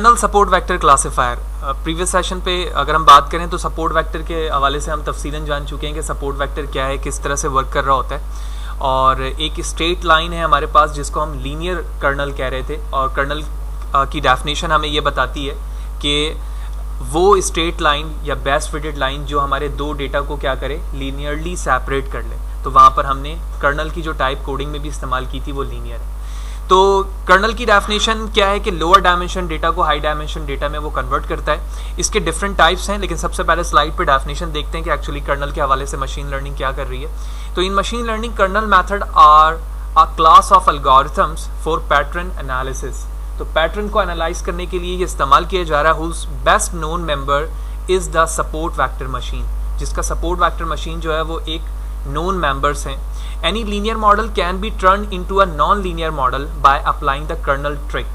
Colonel support vector classifier. Previous session पे अगर हम बात करें तो सपोर्ट वेक्टर के हवाले से हम तफसीलन जान चुके हैं कि सपोर्ट वेक्टर क्या है, किस तरह से वर्क कर रहा होता है। और एक स्ट्रेट लाइन है हमारे पास जिसको हम लीनियर कर्नल कह रहे थे, और कर्नल की डेफिनेशन हमें ये बताती है कि वो स्ट्रेट लाइन या बेस्ट फिटेड लाइन जो हमारे दो डेटा को क्या करे, लीनियरली सेपरेट कर ले। तो वहाँ पर हमने कर्नल की जो टाइप कोडिंग में भी इस्तेमाल की थी वो लीनियर है। तो कर्नल की डेफिनेशन क्या है कि लोअर डायमेंशन डेटा को हाई डायमेंशन डेटा में वो कन्वर्ट करता है। इसके डिफरेंट टाइप्स हैं, लेकिन सबसे पहले स्लाइड पे डेफिनेशन देखते हैं कि एक्चुअली कर्नल के हवाले से मशीन लर्निंग क्या कर रही है। तो in machine learning kernel method are a class of algorithms for pattern analysis. तो पैटर्न को एनालाइज करने के लिए ये इस्तेमाल किया जा रहा है। Whose best known member is the support vector machine, जिसका सपोर्ट वेक्टर मशीन जो है वो एक नोन मेंबर्स हैं। Any linear model can be turned into a non-linear model by applying the kernel trick।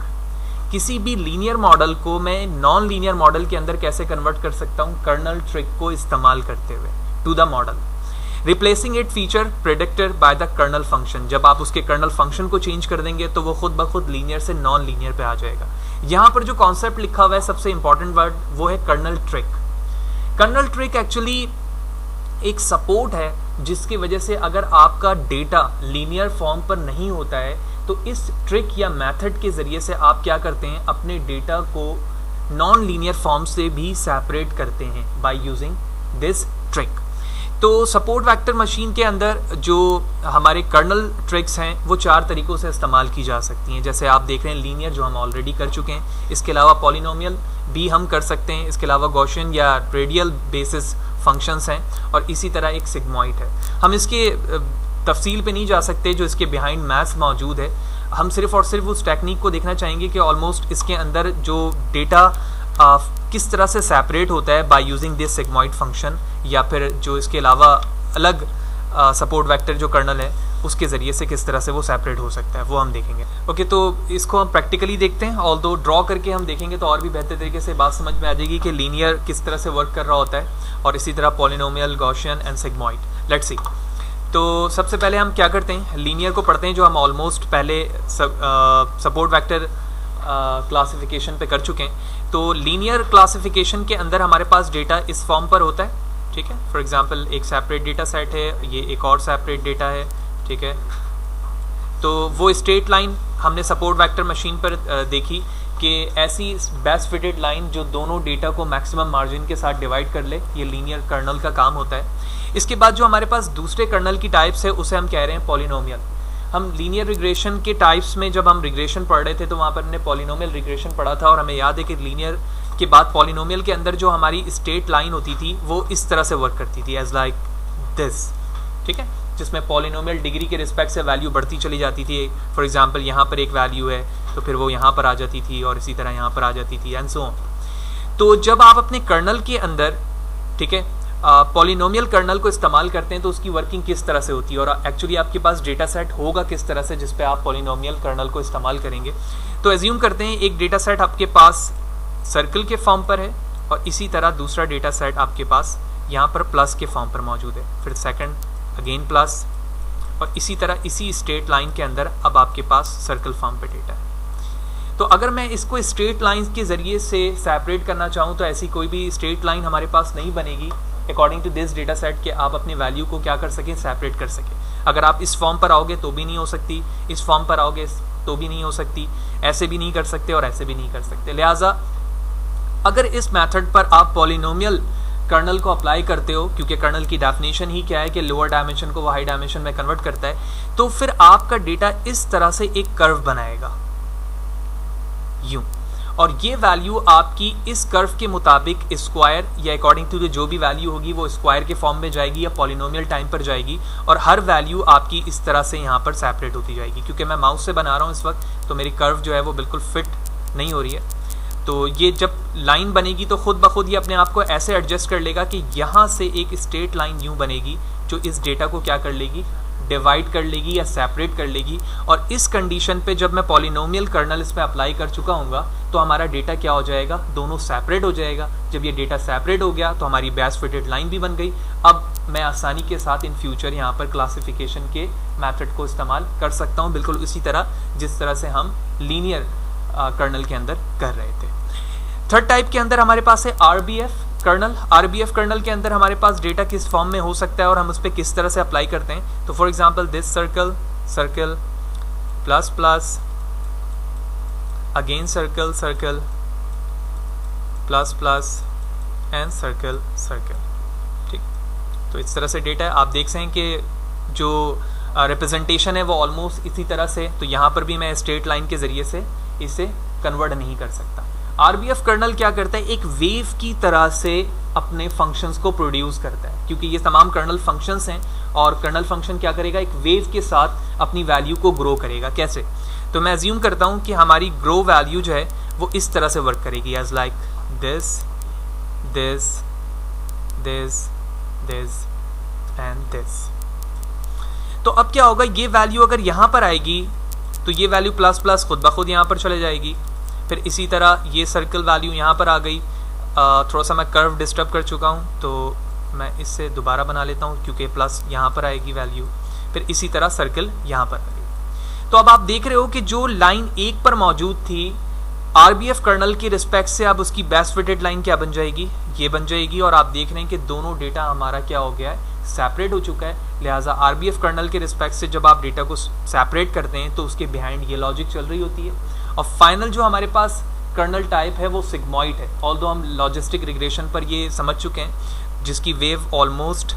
किसी भी लीनियर मॉडल को मैं नॉन लीनियर मॉडल के अंदर कैसे कन्वर्ट कर सकता हूँ, कर्नल ट्रिक को इस्तेमाल करते हुए to the model, replacing it feature predictor by the kernel function. जब आप उसके कर्नल फंक्शन को चेंज कर देंगे तो वो खुद ब खुद लीनियर से नॉन लीनियर पे आ जाएगा। यहाँ पर जो कॉन्सेप्ट लिखा हुआ है, सबसे इंपॉर्टेंट वर्ड वो है kernel trick. Kernel trick actually एक सपोर्ट है जिसकी वजह से अगर आपका डेटा लीनियर फॉर्म पर नहीं होता है तो इस ट्रिक या मेथड के ज़रिए से आप क्या करते हैं, अपने डेटा को नॉन लीनियर फॉर्म से भी सेपरेट करते हैं बाय यूजिंग दिस ट्रिक। तो सपोर्ट वेक्टर मशीन के अंदर जो हमारे कर्नल ट्रिक्स हैं वो चार तरीक़ों से इस्तेमाल की जा सकती हैं। जैसे आप देख रहे हैं लीनियर जो हम ऑलरेडी कर चुके हैं, इसके अलावा पॉलिनोमियल भी हम कर सकते हैं, इसके अलावा गॉसियन या रेडियल बेसिस फंक्शंस हैं, और इसी तरह एक सिग्मॉइड है। हम इसके तफसील पे नहीं जा सकते जो इसके बिहाइंड मैथ्स मौजूद है। हम सिर्फ और सिर्फ उस टेक्निक को देखना चाहेंगे कि ऑलमोस्ट इसके अंदर जो डेटा किस तरह से सेपरेट होता है by using this sigmoid function, या फिर जो इसके अलावा अलग सपोर्ट वेक्टर जो कर्नल है उसके ज़रिए से किस तरह से वो सेपरेट हो सकता है, वो हम देखेंगे। ओके, तो इसको हम प्रैक्टिकली देखते हैं। ऑल्दो ड्रॉ करके हम देखेंगे तो और भी बेहतर तरीके से बात समझ में आ जाएगी कि लीनियर किस तरह से वर्क कर रहा होता है, और इसी तरह polynomial, Gaussian and sigmoid. Let's see. तो सबसे पहले हम क्या करते हैं, लीनियर को पढ़ते हैं जो हम ऑलमोस्ट पहले सपोर्ट वेक्टर क्लासिफिकेशन पे कर चुके हैं। तो लीनियर क्लासिफिकेशन के अंदर हमारे पास डेटा इस फॉर्म पर होता है, ठीक है। फॉर एग्जांपल एक सेपरेट डेटा सेट है, ये एक और सेपरेट डेटा है, ठीक है। तो वो स्ट्रेट लाइन हमने सपोर्ट वेक्टर मशीन पर देखी कि ऐसी बेस्ट फिटेड लाइन जो दोनों डेटा को मैक्सिमम मार्जिन के साथ डिवाइड कर ले, ये लीनियर कर्नल का काम होता है। इसके बाद जो हमारे पास दूसरे कर्नल की टाइप्स है उसे हम कह रहे हैं पॉलिनोमियल। हम लीनियर रिग्रेशन के टाइप्स में जब हम रिग्रेशन पढ़ रहे थे तो वहाँ पर हमने पॉलिनोमियल रिग्रेशन पढ़ा था, और हमें याद है कि लीनियर के बाद पॉलिनोमियल के अंदर जो हमारी स्ट्रेट लाइन होती थी वो इस तरह से वर्क करती थी, एज लाइक दिस, ठीक है, जिसमें पॉलिनोमियल डिग्री के रिस्पेक्ट से वैल्यू बढ़ती चली जाती थी। फॉर एग्जांपल यहाँ पर एक वैल्यू है तो फिर वो यहाँ पर आ जाती थी, और इसी तरह यहाँ पर आ जाती थी, एंड सो ऑन। तो जब आप अपने कर्नल के अंदर, ठीक है, पॉलिनोमियल कर्नल को इस्तेमाल करते हैं तो उसकी वर्किंग किस तरह से होती है, और एक्चुअली आपके पास डेटा सेट होगा किस तरह से जिस पे आप पॉलिनोमियल कर्नल को इस्तेमाल करेंगे। तो एज्यूम करते हैं एक डेटा सेट आपके पास सर्कल के फॉर्म पर है, और इसी तरह दूसरा डेटा सेट आपके पास यहाँ पर प्लस के फॉर्म पर मौजूद है, फिर सेकंड अगेन प्लस, और इसी तरह इसी स्ट्रेट लाइन के अंदर अब आपके पास सर्कल फॉर्म पे डेटा है। तो अगर मैं इसको स्ट्रेट लाइन के ज़रिए से सेपरेट करना चाहूँ तो ऐसी कोई भी स्ट्रेट लाइन हमारे पास नहीं बनेगी according to this data set कि आप अपनी वैल्यू को क्या कर सकें, सेपरेट कर सकें। अगर आप इस फॉर्म पर आओगे तो भी नहीं हो सकती, इस फॉर्म पर आओगे तो भी नहीं हो सकती, ऐसे भी नहीं कर सकते और ऐसे भी नहीं कर सकते। लिहाजा अगर इस मेथड पर आप पॉलिनोमियल कर्नल को अप्लाई करते हो, क्योंकि कर्नल की डेफिनेशन ही क्या है कि लोअर डायमेंशन को वो हाई डायमेंशन में कन्वर्ट करता है, तो फिर आपका डेटा इस तरह से एक कर्व बनाएगा यूं, और ये वैल्यू आपकी इस कर्व के मुताबिक स्क्वायर या अकॉर्डिंग टू जो भी वैल्यू होगी वो स्क्वायर के फॉर्म में जाएगी या पॉलिनोमियल टाइम पर जाएगी, और हर वैल्यू आपकी इस तरह से यहाँ पर सेपरेट होती जाएगी। क्योंकि मैं माउस से बना रहा हूँ इस वक्त तो मेरी कर्व जो है वो बिल्कुल फिट नहीं हो रही है, तो ये जब लाइन बनेगी तो खुद ब खुद ये अपने आप को ऐसे एडजस्ट कर लेगा कि यहाँ से एक स्ट्रेट लाइन यूँ बनेगी जो इस डेटा को क्या कर लेगी, डिवाइड कर लेगी या सेपरेट कर लेगी। और इस कंडीशन पे जब मैं पॉलिनोमियल कर्नल इस पर अप्लाई कर चुका हूँगा तो हमारा डेटा क्या हो जाएगा, दोनों सेपरेट हो जाएगा। जब ये डेटा सेपरेट हो गया तो हमारी बेस्ट फिटेड लाइन भी बन गई। अब मैं आसानी के साथ इन फ्यूचर यहाँ पर क्लासिफिकेशन के मेथड को इस्तेमाल कर सकता हूँ, बिल्कुल उसी तरह जिस तरह से हम लीनियर कर्नल के अंदर कर रहे थे। थर्ड टाइप के अंदर हमारे पास है RBF कर्नल। RBF कर्नल के अंदर हमारे पास डेटा किस फॉर्म में हो सकता है और हम उस पर किस तरह से अप्लाई करते हैं। तो for example this circle, circle plus plus, again circle, circle plus plus and circle, circle. ठीक, तो इस तरह से डेटा है। आप देख सकते हैं कि जो रिप्रेजेंटेशन है वो ऑलमोस्ट इसी तरह से। तो यहाँ पर भी मैं स्ट्रेट लाइन के जरिए से इसे कन्वर्ट नहीं कर सकता। RBF कर्नल क्या करता है, एक वेव की तरह से अपने फंक्शंस को प्रोड्यूस करता है, क्योंकि ये तमाम कर्नल फंक्शंस हैं और कर्नल फंक्शन क्या करेगा, एक वेव के साथ अपनी वैल्यू को ग्रो करेगा। कैसे, तो मैं अज्यूम करता हूँ कि हमारी ग्रो वैल्यू जो है वो इस तरह से वर्क करेगी, as like this, this, this, this and this. तो अब क्या होगा, ये वैल्यू अगर यहाँ पर आएगी तो ये वैल्यू प्लस प्लस खुद ब खुद यहाँ पर चले जाएगी। फिर इसी तरह ये सर्कल वैल्यू यहाँ पर आ गई। थोड़ा सा मैं कर्व डिस्टर्ब कर चुका हूँ तो मैं इससे दोबारा बना लेता हूँ, क्योंकि प्लस यहाँ पर आएगी वैल्यू। फिर इसी तरह सर्कल यहाँ पर आ गई। तो अब आप देख रहे हो कि जो लाइन 1 पर मौजूद थी RBF कर्नल की रिस्पेक्ट से, अब उसकी बेस्ट फिटेड लाइन क्या बन जाएगी, ये बन जाएगी। और आप देख रहे हैं कि दोनों डेटा हमारा क्या हो गया है, सेपरेट हो चुका है। लिहाजा RBF कर्नल के रिस्पेक्ट से जब आप डेटा को सेपरेट करते हैं तो उसके बिहाइंड ये लॉजिक चल रही होती है। और फाइनल जो हमारे पास कर्नल टाइप है वो सिग्मॉइड है। ऑल्दो हम लॉजिस्टिक रिग्रेशन पर ये समझ चुके हैं, जिसकी वेव ऑलमोस्ट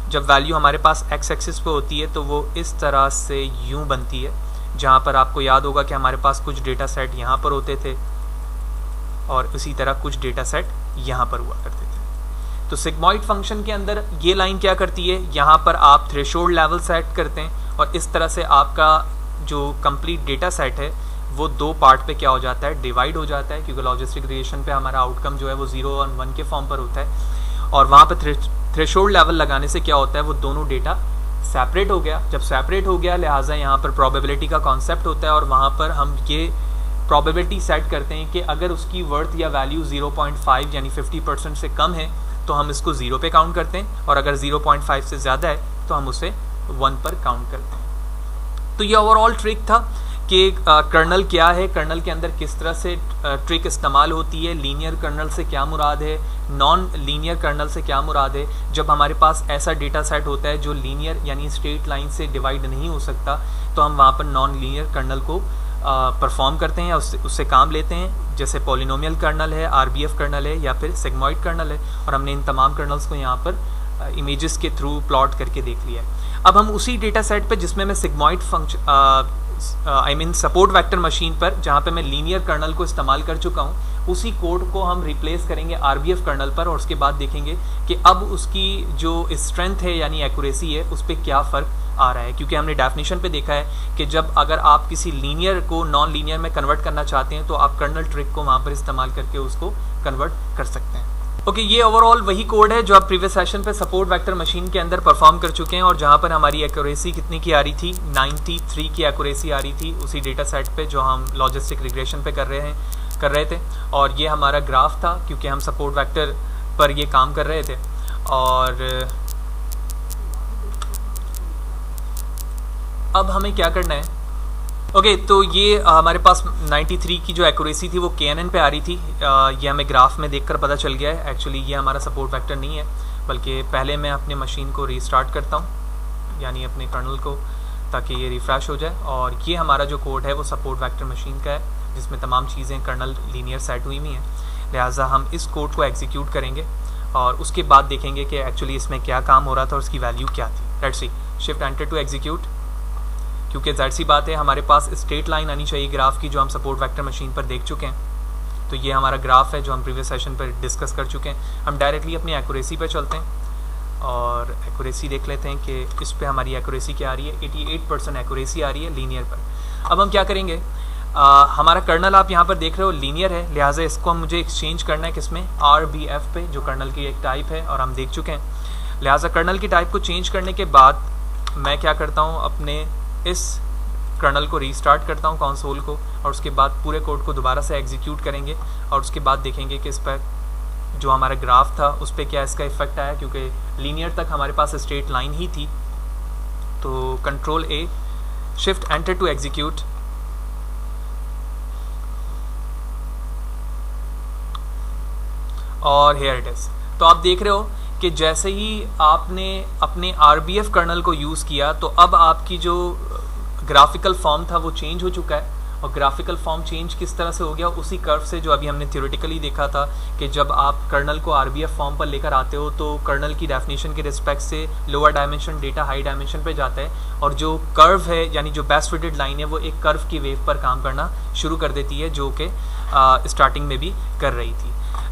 जब वैल्यू हमारे पास एक्स एक्सिस पे होती है तो वो इस तरह से यूं बनती है, जहाँ पर आपको याद होगा कि हमारे पास कुछ डेटा सेट यहाँ पर होते थे और इसी तरह कुछ डेटा सेट यहाँ पर हुआ करते थे। तो सिग्मॉइड फंक्शन के अंदर ये लाइन क्या करती है, यहाँ पर आप थ्रेशोल्ड लेवल सेट करते हैं और इस तरह से आपका जो कंप्लीट डेटा सेट है वो 2 पार्ट पे क्या हो जाता है, डिवाइड हो जाता है, क्योंकि लॉजिस्टिक रिग्रेशन पे हमारा आउटकम जो है वो 0 और 1 के फॉर्म पर होता है। और वहाँ पर थ्रेशोल्ड लेवल लगाने से क्या होता है, वो दोनों डेटा सेपरेट हो गया। जब सेपरेट हो गया, लिहाजा यहाँ पर प्रोबेबिलिटी का कॉन्सेप्ट होता है और वहाँ पर हम ये प्रोबेबिलिटी सेट करते हैं कि अगर उसकी वर्थ या वैल्यू 0.5 यानी 50% से कम है तो हम इसको 0 पे काउंट करते हैं, और अगर 0.5 से ज़्यादा है तो हम उसे 1 पर काउंट करते हैं। तो ये ओवरऑल ट्रिक था कि कर्नल क्या है, कर्नल के अंदर किस तरह से ट्रिक इस्तेमाल होती है, लीनियर कर्नल से क्या मुराद है, नॉन लीनियर कर्नल से क्या मुराद है। जब हमारे पास ऐसा डेटा सेट होता है जो लीनियर यानी स्ट्रेट लाइन से डिवाइड नहीं हो सकता, तो हम वहाँ पर नॉन लीनियर कर्नल को परफॉर्म करते हैं, उससे काम लेते हैं। जैसे पॉलिनोमियल कर्नल है, RBF कर्नल है या फिर सिग्मॉइड कर्नल है, और हमने इन तमाम कर्नल्स को यहाँ पर इमेजेस के थ्रू प्लॉट करके देख लिया है। अब हम उसी डेटा सेट पे जिसमें मैं sigmoid function support vector machine पर, जहाँ पे मैं लीनियर कर्नल को इस्तेमाल कर चुका हूँ, उसी कोड को हम रिप्लेस करेंगे RBF कर्नल पर, और उसके बाद देखेंगे कि अब उसकी जो स्ट्रेंथ है यानी एक्यूरेसी है उस पर क्या फ़र्क आ रहा है। क्योंकि हमने डेफिनेशन पे देखा है कि जब अगर आप किसी लीनियर को नॉन लीनियर में कन्वर्ट करना चाहते हैं तो आप कर्नल ट्रिक को वहाँ पर इस्तेमाल करके उसको कन्वर्ट कर सकते हैं। ओके, ये ओवरऑल वही कोड है जो आप प्रीवियस सेशन पे सपोर्ट वेक्टर मशीन के अंदर परफॉर्म कर चुके हैं, और जहाँ पर हमारी एक्यूरेसी कितनी की आ रही थी, 93 की एक्यूरेसी आ रही थी उसी डेटा सेट पे जो हम लॉजिस्टिक रिग्रेशन पे कर रहे थे। और ये हमारा ग्राफ था, क्योंकि हम सपोर्ट वेक्टर पर ये काम कर रहे थे। और अब हमें क्या करना है, ओके, तो ये हमारे पास 93 की जो एक्यूरेसी थी वो KNN पे आ रही थी। ये हमें ग्राफ में देखकर पता चल गया है। एक्चुअली ये हमारा सपोर्ट वेक्टर नहीं है, बल्कि पहले मैं अपने मशीन को रीस्टार्ट करता हूँ, यानी अपने कर्नल को, ताकि ये रिफ्रेश हो जाए। और ये हमारा जो कोड है वो सपोर्ट वेक्टर मशीन का है, जिसमें तमाम चीज़ें कर्नल लीनियर सेट हुई हुई हैं। लिहाजा हम इस कोड को एग्जीक्यूट करेंगे और उसके बाद देखेंगे कि एक्चुअली इसमें क्या काम हो रहा था और उसकी वैल्यू क्या थी। Let's see, shift enter to execute. क्योंकि जाहिर सी बात है हमारे पास स्ट्रेट लाइन आनी चाहिए ग्राफ की, जो हम सपोर्ट वेक्टर मशीन पर देख चुके हैं। तो ये हमारा ग्राफ है जो हम प्रीवियस सेशन पर डिस्कस कर चुके हैं। हम डायरेक्टली अपनी एक्यूरेसी पर चलते हैं और एक्यूरेसी देख लेते हैं कि इस पर हमारी एक्यूरेसी क्या आ रही है। 88% एक्यूरेसी आ रही है लीनियर पर। अब हम क्या करेंगे, हमारा कर्नल आप यहाँ पर देख रहे हो लीनियर है, लिहाजा इसको मुझे एक्सचेंज करना है किसमें, RBF पे, जो कर्नल की एक टाइप है और हम देख चुके हैं। लिहाजा कर्नल की टाइप को चेंज करने के बाद मैं क्या करता हूँ, अपने इस कर्नल को रीस्टार्ट करता हूँ कंसोल को, और उसके बाद पूरे कोड को दोबारा से एग्जीक्यूट करेंगे और उसके बाद देखेंगे कि इस पर जो हमारा ग्राफ था उस पर क्या इसका इफेक्ट आया, क्योंकि लीनियर तक हमारे पास स्ट्रेट लाइन ही थी। तो control A, shift enter to execute. और हेयर इट इज़। तो आप देख रहे हो कि जैसे ही आपने अपने RBF कर्नल को यूज़ किया तो अब आपकी जो ग्राफिकल फॉर्म था वो चेंज हो चुका है। और ग्राफिकल फॉर्म चेंज किस तरह से हो गया, उसी कर्व से जो अभी हमने थ्योरेटिकली देखा था कि जब आप कर्नल को RBF फॉर्म पर लेकर आते हो तो कर्नल की डेफिनेशन के रिस्पेक्ट से lower dimension data high dimension पे जाता है, और जो कर्व है यानी जो बेस्ट फिटेड लाइन है वो एक कर्व की वेव पर काम करना शुरू कर देती है, जो कि स्टार्टिंग में भी कर रही थी।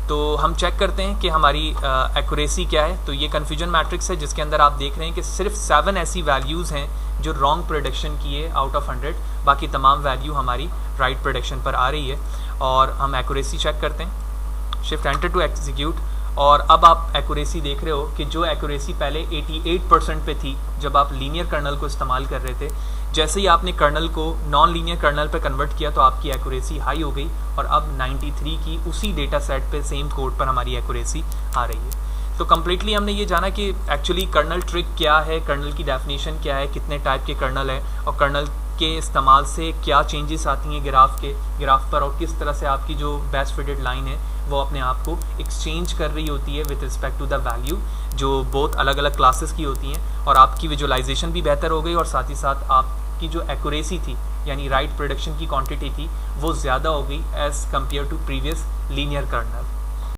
तो हम चेक करते हैं कि हमारी एक्यूरेसी क्या है। तो ये कन्फ्यूजन मैट्रिक्स है जिसके अंदर आप देख रहे हैं कि सिर्फ 7 ऐसी वैल्यूज़ हैं जो रॉन्ग प्रेडिक्शन की है आउट ऑफ 100, बाकी तमाम वैल्यू हमारी राइट प्रेडिक्शन पर आ रही है। और हम एक्यूरेसी चेक करते हैं, शिफ्ट एंटर टू एग्जीक्यूट, और अब आप एक्यूरेसी देख रहे हो कि जो एक्यूरेसी पहले 88% पे थी जब आप लीनियर कर्नल को इस्तेमाल कर रहे थे, जैसे ही आपने कर्नल को नॉन लीनियर कर्नल पे कन्वर्ट किया तो आपकी एक्यूरेसी हाई हो गई, और अब 93 की उसी डेटा सेट पे सेम कोड पर हमारी एक्यूरेसी आ रही है। तो कम्प्लीटली हमने ये जाना कि एक्चुअली कर्नल ट्रिक क्या है, कर्नल की डेफिनेशन क्या है, कितने टाइप के कर्नल है, और कर्नल के इस्तेमाल से क्या चेंजेस आती हैं ग्राफ पर, और किस तरह से आपकी जो बेस्ट फिटेड लाइन है वो अपने आप को एक्सचेंज कर रही होती है with respect to the value, जो बहुत अलग अलग क्लासेस की होती हैं, और आपकी विजुअलाइजेशन भी बेहतर हो गई, और साथ ही साथ आपकी जो एक्यूरेसी थी यानी राइट प्रेडिक्शन की क्वांटिटी थी वो ज़्यादा हो गई as compare to previous linear colonel.